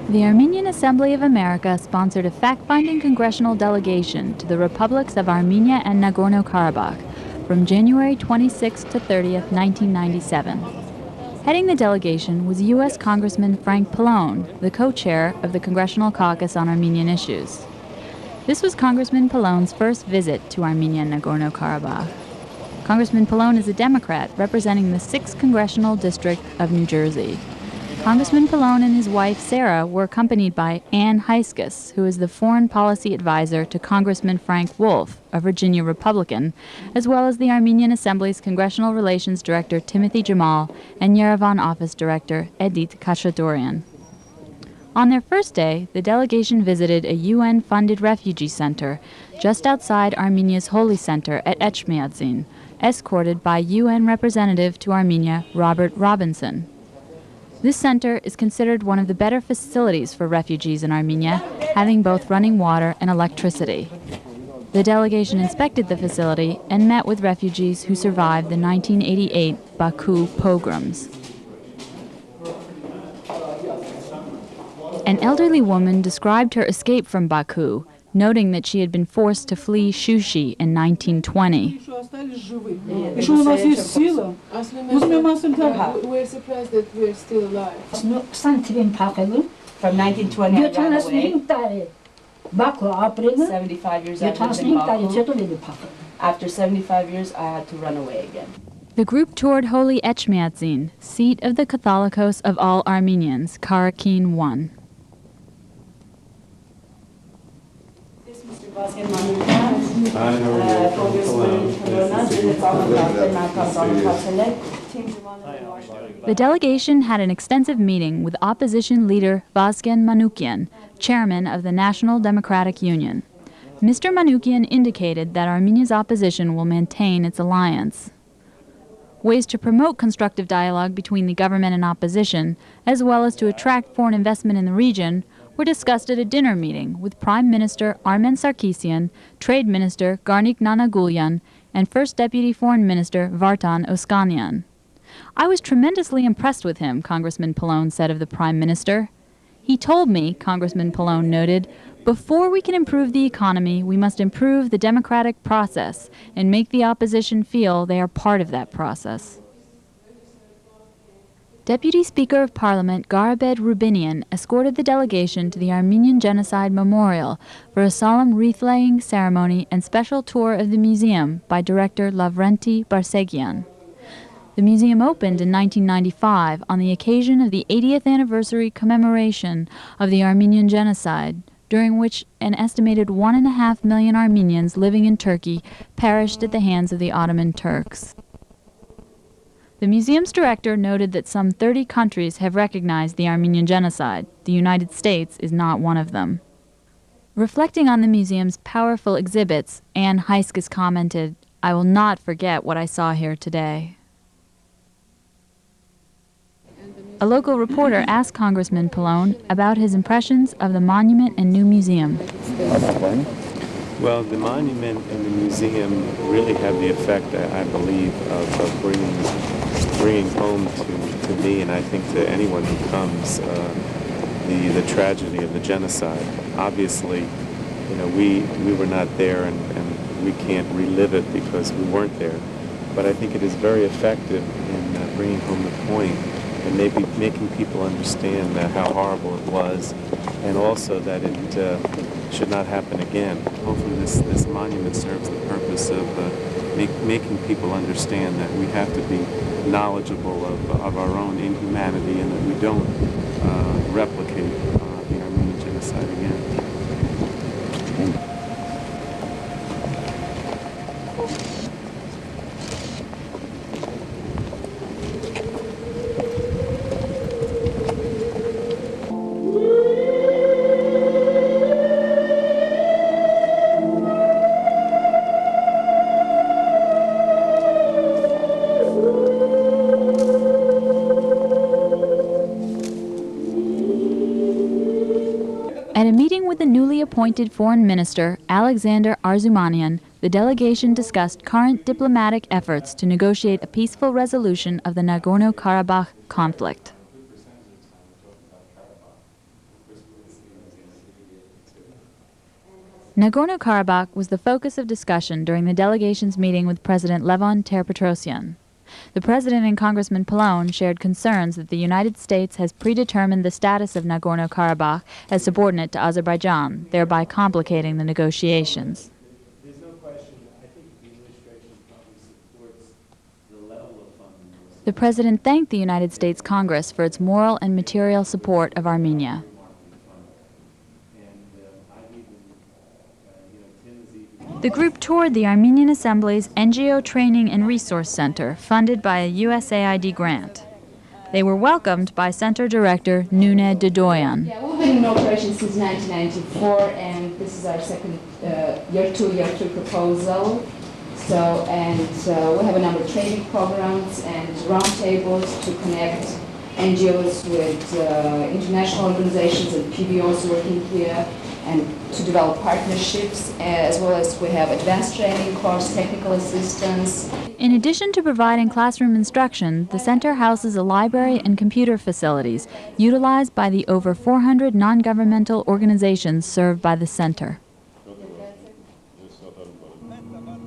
The Armenian Assembly of America sponsored a fact-finding congressional delegation to the republics of Armenia and Nagorno-Karabakh from January 26 to 30th, 1997. Heading the delegation was U.S. Congressman Frank Pallone, the co-chair of the Congressional Caucus on Armenian Issues. This was Congressman Pallone's first visit to Armenia and Nagorno-Karabakh. Congressman Pallone is a Democrat representing the 6th Congressional District of New Jersey. Congressman Pallone and his wife, Sarah, were accompanied by Ann Heiskes, who is the foreign policy advisor to Congressman Frank Wolf, a Virginia Republican, as well as the Armenian Assembly's Congressional Relations Director, Timothy Jamal, and Yerevan Office Director, Edith Khachaturian. On their first day, the delegation visited a UN-funded refugee center just outside Armenia's Holy Center at Echmiadzin, escorted by UN Representative to Armenia, Robert Robinson. This center is considered one of the better facilities for refugees in Armenia, having both running water and electricity. The delegation inspected the facility and met with refugees who survived the 1988 Baku pogroms. An elderly woman described her escape from Baku, noting that she had been forced to flee Shushi in 1920. We're surprised that we're still alive. From 1920 I ran away. 75 years I lived in Baku. After 75 years I had to run away again. The group toured Holy Echmiadzin, seat of the Catholicos of all Armenians, Karakin I. The delegation had an extensive meeting with opposition leader Vazgen Manoukian, chairman of the National Democratic Union. Mr. Manoukian indicated that Armenia's opposition will maintain its alliance. Ways to promote constructive dialogue between the government and opposition, as well as to attract foreign investment in the region, were discussed at a dinner meeting with Prime Minister Armen Sarkisian, Trade Minister Garnik Nanagulyan, and First Deputy Foreign Minister Vartan Oskanyan. "I was tremendously impressed with him," Congressman Pallone said of the Prime Minister. "He told me," Congressman Pallone noted, "before we can improve the economy, we must improve the democratic process and make the opposition feel they are part of that process." Deputy Speaker of Parliament Garabed Rubinian escorted the delegation to the Armenian Genocide Memorial for a solemn wreath-laying ceremony and special tour of the museum by director Lavrenti Barsegian. The museum opened in 1995 on the occasion of the 80th anniversary commemoration of the Armenian Genocide, during which an estimated 1.5 million Armenians living in Turkey perished at the hands of the Ottoman Turks. The museum's director noted that some 30 countries have recognized the Armenian genocide. The United States is not one of them. Reflecting on the museum's powerful exhibits, Ann Heiskes commented, "I will not forget what I saw here today." A local reporter asked Congressman Pallone about his impressions of the monument and new museum. Well, the monument and the museum really have the effect, I believe, of bringing home to me, and I think to anyone who comes, the tragedy of the genocide. Obviously, you know, we were not there, and we can't relive it because we weren't there. But I think it is very effective in bringing home the point and maybe making people understand how horrible it was, and also that it should not happen again. Hopefully this monument serves the purpose of making people understand that we have to be knowledgeable of our own inhumanity and that we don't replicate the Armenian genocide again. At a meeting with the newly appointed Foreign Minister, Alexander Arzumanian, the delegation discussed current diplomatic efforts to negotiate a peaceful resolution of the Nagorno-Karabakh conflict. Nagorno-Karabakh was the focus of discussion during the delegation's meeting with President Levon Ter-Petrosyan. The President and Congressman Pallone shared concerns that the United States has predetermined the status of Nagorno-Karabakh as subordinate to Azerbaijan, thereby complicating the negotiations. There's no question, I think the administration probably supports the level of funding. The President thanked the United States Congress for its moral and material support of Armenia. The group toured the Armenian Assembly's NGO Training and Resource Center, funded by a USAID grant. They were welcomed by Center Director Nune Dedoyan. Yeah, we've been in operation since 1994, and this is our second year two proposal. So, we have a number of training programs and roundtables to connect NGOs with international organizations and PBOs working here, and to develop partnerships, as well as we have advanced training course, technical assistance. In addition to providing classroom instruction, the center houses a library and computer facilities utilized by the over 400 non-governmental organizations served by the center.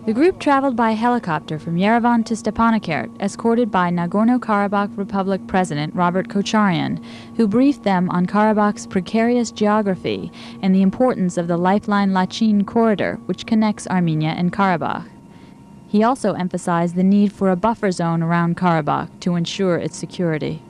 The group traveled by helicopter from Yerevan to Stepanakert, escorted by Nagorno-Karabakh Republic President Robert Kocharyan, who briefed them on Karabakh's precarious geography and the importance of the Lifeline Lachin corridor, which connects Armenia and Karabakh. He also emphasized the need for a buffer zone around Karabakh to ensure its security.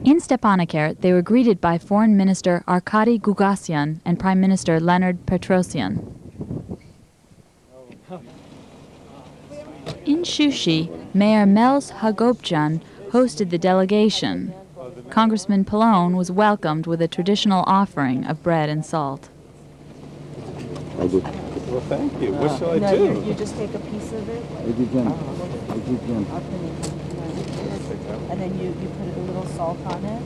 In Stepanakert, they were greeted by Foreign Minister Arkady Gugasyan and Prime Minister Leonid Petrosyan. In Shushi, Mayor Mels Hagopjan hosted the delegation. Congressman Pallone was welcomed with a traditional offering of bread and salt. Well, thank you. What shall I do? You just take a piece of it. And then you put a little salt on it.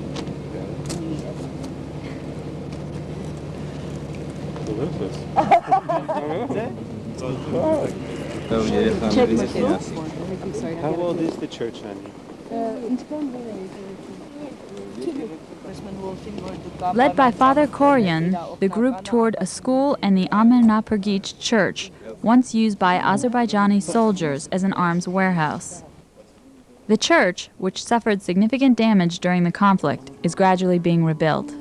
And you eat it. Delicious. How old is the church, honey? Led by Father Koryan, the group toured a school and the Amenapurgich church, once used by Azerbaijani soldiers as an arms warehouse. The church, which suffered significant damage during the conflict, is gradually being rebuilt.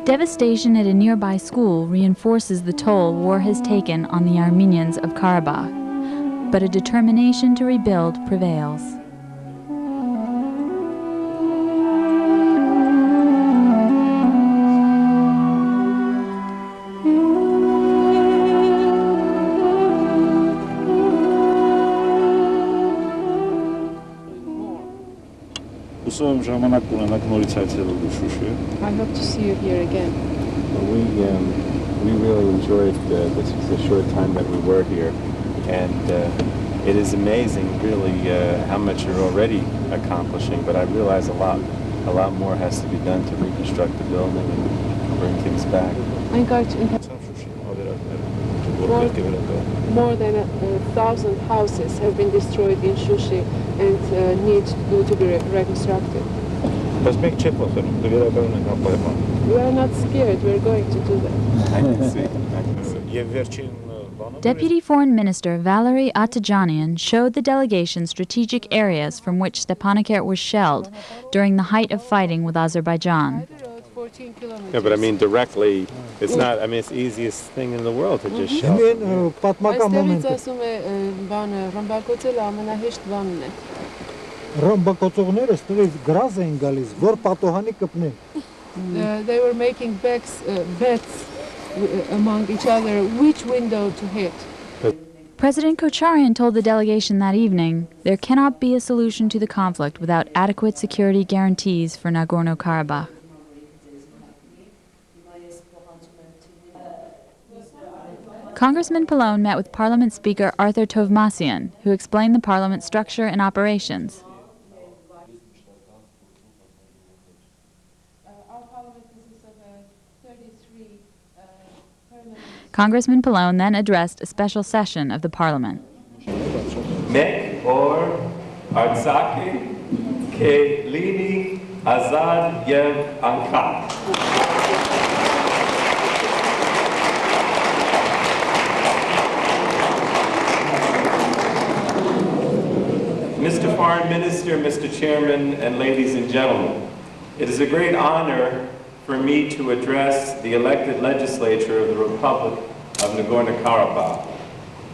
Devastation at a nearby school reinforces the toll war has taken on the Armenians of Karabakh, but a determination to rebuild prevails. I hope to see you here again. We really enjoyed the short time that we were here, and it is amazing, really, how much you're already accomplishing. But I realize a lot more has to be done to reconstruct the building and bring things back. More than 1,000 houses have been destroyed in Shushi and need to be reconstructed. We are not scared. We are going to do that. I can see. Deputy Foreign Minister Valery Atajanian showed the delegation strategic areas from which Stepanakert was shelled during the height of fighting with Azerbaijan. Yeah, but I mean directly, it's not, I mean, it's the easiest thing in the world to just shell. They were making bets among each other which window to hit. President Kocharyan told the delegation that evening, there cannot be a solution to the conflict without adequate security guarantees for Nagorno-Karabakh. Congressman Pallone met with Parliament Speaker Arthur Tovmassian, who explained the Parliament structure and operations. Congressman Pallone then addressed a special session of the Parliament. Mek or Artsaki ke lini azad yev anka. Mr. Foreign Minister, Mr. Chairman, and ladies and gentlemen, it is a great honor for me to address the elected legislature of the Republic of Nagorno-Karabakh.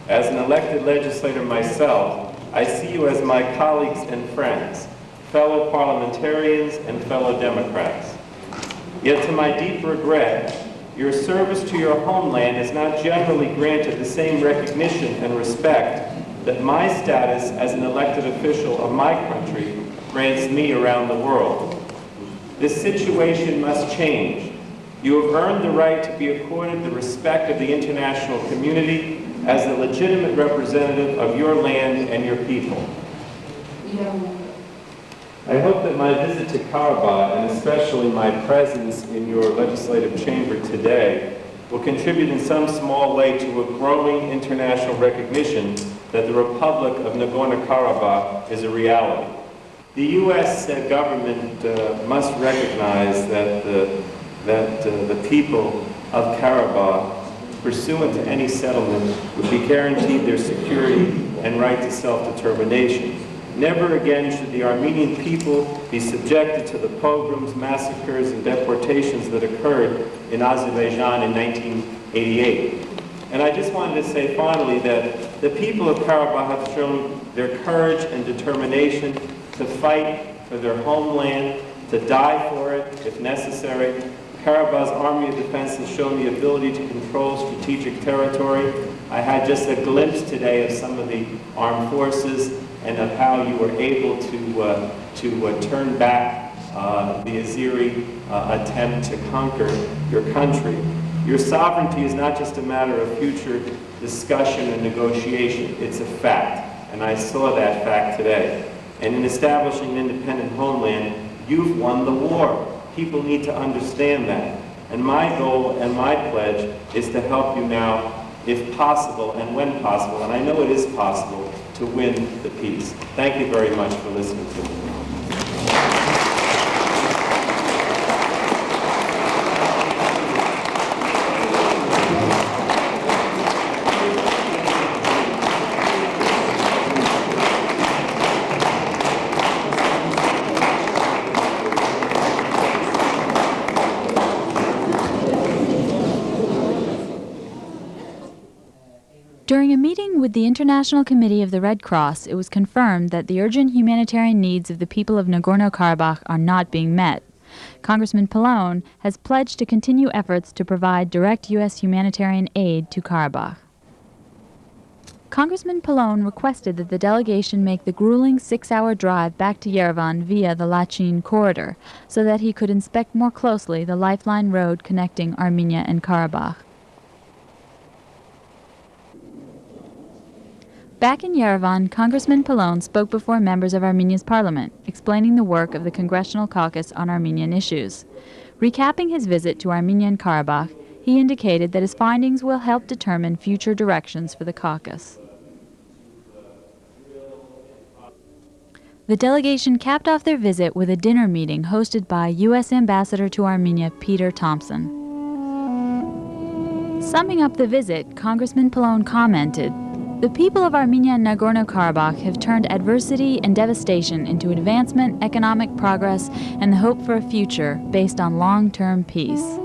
As an elected legislator myself, I see you as my colleagues and friends, fellow parliamentarians and fellow Democrats. Yet to my deep regret, your service to your homeland is not generally granted the same recognition and respect that my status as an elected official of my country grants me around the world. This situation must change. You have earned the right to be accorded the respect of the international community as the legitimate representative of your land and your people. I hope that my visit to Karabakh, and especially my presence in your legislative chamber today, will contribute in some small way to a growing international recognition that the Republic of Nagorno-Karabakh is a reality. The U.S. government must recognize that the people of Karabakh, pursuant to any settlement, would be guaranteed their security and right to self-determination. Never again should the Armenian people be subjected to the pogroms, massacres, and deportations that occurred in Azerbaijan in 1988. And I just wanted to say finally that the people of Karabakh have shown their courage and determination to fight for their homeland, to die for it if necessary. Karabakh's Army of Defense has shown the ability to control strategic territory. I had just a glimpse today of some of the armed forces and of how you were able to turn back the Azeri attempt to conquer your country. Your sovereignty is not just a matter of future discussion and negotiation, it's a fact, and I saw that fact today. And in establishing an independent homeland, you've won the war. People need to understand that. And my goal and my pledge is to help you now, if possible and when possible, and I know it is possible, to win the peace. Thank you very much for listening to me. During a meeting with the International Committee of the Red Cross, it was confirmed that the urgent humanitarian needs of the people of Nagorno-Karabakh are not being met. Congressman Pallone has pledged to continue efforts to provide direct U.S. humanitarian aid to Karabakh. Congressman Pallone requested that the delegation make the grueling 6-hour drive back to Yerevan via the Lachin corridor, so that he could inspect more closely the lifeline road connecting Armenia and Karabakh. Back in Yerevan, Congressman Pallone spoke before members of Armenia's parliament, explaining the work of the Congressional Caucus on Armenian issues. Recapping his visit to Armenia and Karabakh, he indicated that his findings will help determine future directions for the caucus. The delegation capped off their visit with a dinner meeting hosted by U.S. Ambassador to Armenia Peter Thompson. Summing up the visit, Congressman Pallone commented, "The people of Armenia and Nagorno-Karabakh have turned adversity and devastation into advancement, economic progress, and the hope for a future based on long-term peace."